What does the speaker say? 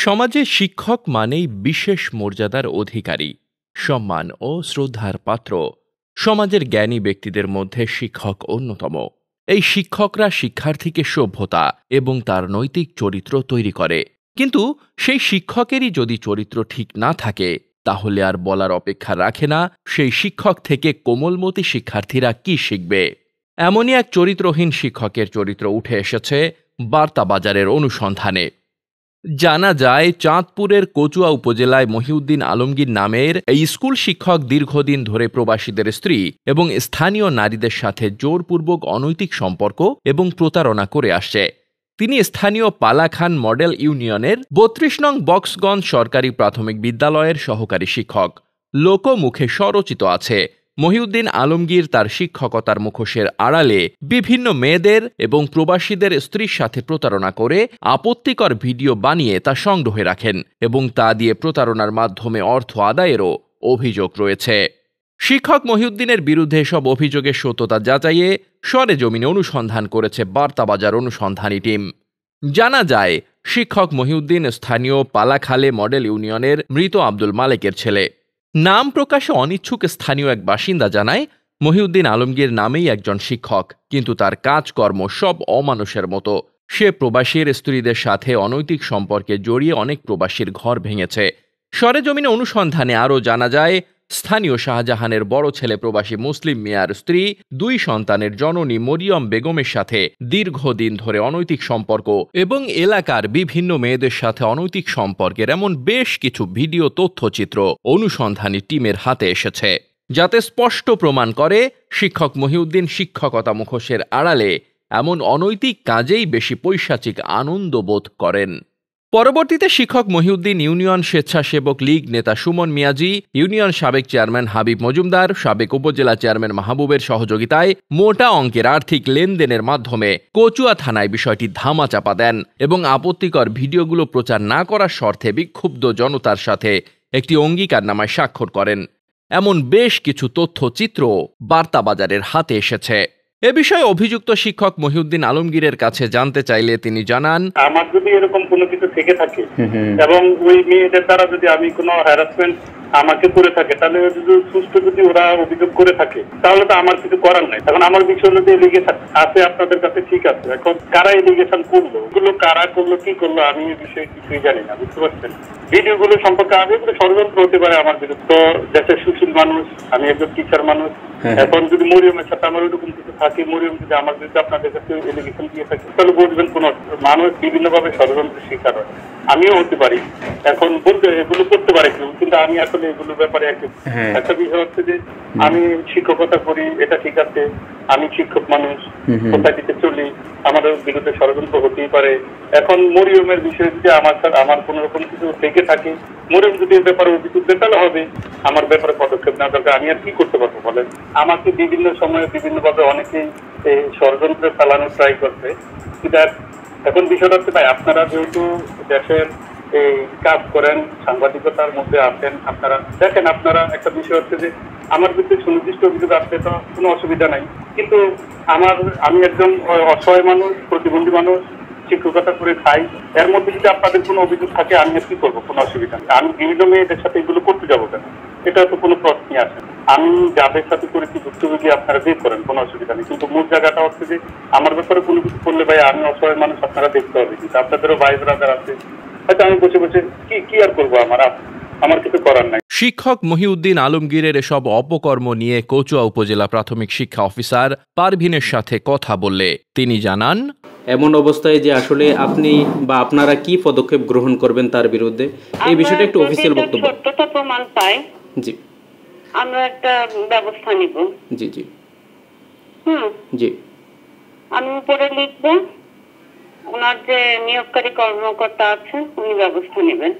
সমাজে শিক্ষক মানেই বিশেষ মর্যাদার অধিকারী, সম্মান ও শ্রদ্ধার পাত্র। সমাজের জ্ঞানী ব্যক্তিদের মধ্যে শিক্ষক অন্যতম। এই শিক্ষকরা শিক্ষার্থীকে সভ্যতা এবং তার নৈতিক চরিত্র তৈরি করে। কিন্তু সেই শিক্ষকেরই যদি চরিত্র ঠিক না থাকে, তাহলে আর বলার অপেক্ষা রাখে না সেই শিক্ষক থেকে কোমলমতি শিক্ষার্থীরা কি শিখবে। এমনই এক চরিত্রহীন শিক্ষকের চরিত্র উঠে এসেছে বার্তাবাজারের অনুসন্ধানে। জানা যায়, চাঁদপুরের কচুয়া উপজেলায় মহিউদ্দিন আলমগীর নামের এই স্কুল শিক্ষক দীর্ঘদিন ধরে প্রবাসীদের স্ত্রী এবং স্থানীয় নারীদের সাথে জোরপূর্বক অনৈতিক সম্পর্ক এবং প্রতারণা করে আসছে। তিনি স্থানীয় পালাখান মডেল ইউনিয়নের ৩২ নং বক্সগঞ্জ সরকারি প্রাথমিক বিদ্যালয়ের সহকারী শিক্ষক। লোকমুখে স্বরচিত আছে, মহিউদ্দিন আলমগীর তার শিক্ষকতার মুখোশের আড়ালে বিভিন্ন মেয়েদের এবং প্রবাসীদের স্ত্রীর সাথে প্রতারণা করে আপত্তিকর ভিডিও বানিয়ে তা সংগ্রহে রাখেন এবং তা দিয়ে প্রতারণার মাধ্যমে অর্থ আদায়েরও অভিযোগ রয়েছে। শিক্ষক মহিউদ্দিনের বিরুদ্ধে সব অভিযোগের সত্যতা যাচাইয়ে সরেজমিনে অনুসন্ধান করেছে বার্তাবাজার অনুসন্ধানী টিম। জানা যায়, শিক্ষক মহিউদ্দিন স্থানীয় পালাখালে মডেল ইউনিয়নের মৃত আব্দুল মালেকের ছেলে। নাম প্রকাশে অনিচ্ছুক স্থানীয় এক বাসিন্দা জানায়, মহিউদ্দিন আলমগীর নামেই একজন শিক্ষক, কিন্তু তার কাজকর্ম সব অমানুষের মতো। সে প্রবাসীর স্ত্রীদের সাথে অনৈতিক সম্পর্কে জড়িয়ে অনেক প্রবাসীর ঘর ভেঙেছে। সরেজমিনে অনুসন্ধানে আরও জানা যায়, স্থানীয় শাহজাহানের বড় ছেলে প্রবাসী মুসলিম মিয়ার স্ত্রী 2 সন্তানের জননী মরিয়ম বেগমের সাথে দীর্ঘদিন ধরে অনৈতিক সম্পর্ক এবং এলাকার বিভিন্ন মেয়েদের সাথে অনৈতিক সম্পর্কের এমন বেশ কিছু ভিডিও তথ্যচিত্র অনুসন্ধানী টিমের হাতে এসেছে, যাতে স্পষ্ট প্রমাণ করে শিক্ষক মহিউদ্দিন শিক্ষকতা মুখোশের আড়ালে এমন অনৈতিক কাজেই বেশি পৈশাচিক আনন্দ বোধ করেন। পরবর্তীতে শিক্ষক মহিউদ্দিন ইউনিয়ন স্বেচ্ছাসেবক লীগ নেতা সুমন মিয়াজি, ইউনিয়ন সাবেক চেয়ারম্যান হাবিব মজুমদার, সাবেক উপজেলা চেয়ারম্যান মাহবুবের সহযোগিতায় মোটা অঙ্কের আর্থিক লেনদেনের মাধ্যমে কচুয়া থানায় বিষয়টি ধামাচাপা দেন এবং আপত্তিকর ভিডিওগুলো প্রচার না করার শর্তে বিক্ষুব্ধ জনতার সাথে একটি অঙ্গীকারনামায় স্বাক্ষর করেন। এমন বেশ কিছু তথ্যচিত্র বার্তাবাজারের হাতে এসেছে। এ বিষয়ে অভিযুক্ত শিক্ষক মহিউদ্দিন আলমগীরের কাছে জানতে চাইলে তিনি জানান, আমার যদি এরকম কোনো কিছু থেকে থাকে এবং ওই মেয়েদের দ্বারা যদি আমি কোনো হ্যারাসমেন্ট আমাকে করে থাকে, তাহলে যদি ওরা অভিযোগ করে থাকে, তাহলে তো আমার কিছু করার নাই। এখন আমার বিষয় হলো যে এলিগেশন আছে আপনাদের কাছে, ঠিক আছে। এখন কারা এলিগেশন করলো, এগুলো কারা করলো, কি করলো, আমি এই বিষয়ে কিছুই জানি না, বুঝতে পারছেন। ভিডিওগুলো সম্পর্কে আমি এগুলো ষড়যন্ত্র হতে পারে আমার বিরুদ্ধে। তো দেশের সুশীল মানুষ, আমি একজন টিচার মানুষ। এখন যদি মরিয়মের সাথে আমার ওইরকম কিছু থাকে, মরিয়ম যদি আমার বিরুদ্ধে আপনাদের কাছে এলিগেশন দিয়ে থাকে, তাহলে বুঝবেন কোন মানুষ বিভিন্ন ভাবে ষড়যন্ত্রের শিকার হয়, আমিও হতে পারি। এখন বলতে এগুলো করতে পারে কেউ, কিন্তু আমি আসলে এগুলোর ব্যাপারে একটা বিষয় হচ্ছে যে আমি শিক্ষকতা করি, এটা ঠিক আছে, আমি শিক্ষক মানুষ, সোসাইটিতে চলি, আমাদের বিরুদ্ধে ষড়যন্ত্র হতেই পারে। এখন মরিয়মের বিষয়ে যদি আমার কোন রকম কিছু থেকে থাকে, মরিয়ম যদি এর ব্যাপারে অভিযোগ দেয়, তাহলে হবে। আমার ব্যাপারে পদক্ষেপ নেওয়া দরকার। আমি আর কি করতে পারবো বলেন। আমাকে বিভিন্ন সময়ে বিভিন্ন ভাবে অনেকেই ষড়যন্ত্রে চালানোর ট্রাই করছে। এখন বিষয়টা হচ্ছে ভাই, আপনারা যেহেতু দেশের এই কাজ করেন, সাংবাদিকতার মধ্যে আছেন, আপনারা দেখেন, আপনারা একটা বিষয় হচ্ছে যে আমার বিরুদ্ধে সুনির্দিষ্ট অভিযোগ আসলে তো কোনো অসুবিধা নাই, কিন্তু আমি একজন অসহায় মানুষ, প্রতিবন্ধী মানুষ, শিক্ষকতা করে খাই। এর মধ্যে যদি আপনাদের কোনো অভিযোগ থাকে, আমি আর কি করবো, কোনো অসুবিধা নেই। আমি বিভিন্ন মেয়েদের সাথে এগুলো করতে যাবো কেন, এটা তো কোনো প্রশ্নই আসে না। আমি যাদের সাথে করেছি ভুক্তভোগী আপনারা বের করেন, কোনো অসুবিধা নেই। কিন্তু মূল জায়গাটা হচ্ছে যে আমার ব্যাপারে কোনো কিছু করলে ভাই, আমি অসহায় মানুষ, আপনারা দেখতে হবে। কিন্তু আপনাদেরও ভাই ব্রাদার আছে, হয়তো আমি বসে বসে কি আর করবো, আমার কিছু করার নাই। শিক্ষক মহিউদ্দিন আলমগীরের এসব অপকর্ম নিয়ে কচুয়া উপজেলা প্রাথমিক শিক্ষা অফিসার পারভিনের সাথে কথা বললে তিনি জানান, এমন অবস্থায় যে আসলে আপনি বা আপনারা কি পদক্ষেপ গ্রহণ করবেন তার বিরুদ্ধে, এই বিষয়টা একটু অফিসিয়াল বক্তব্য। সত্যতা প্রমাণ পাই, জি, আমরা একটা ব্যবস্থা নিব। জি জি জি, আমি উপরে লিখবো, ওনার যে নিয়োগকারী কর্মকর্তা আছে উনি ব্যবস্থা নেবেন।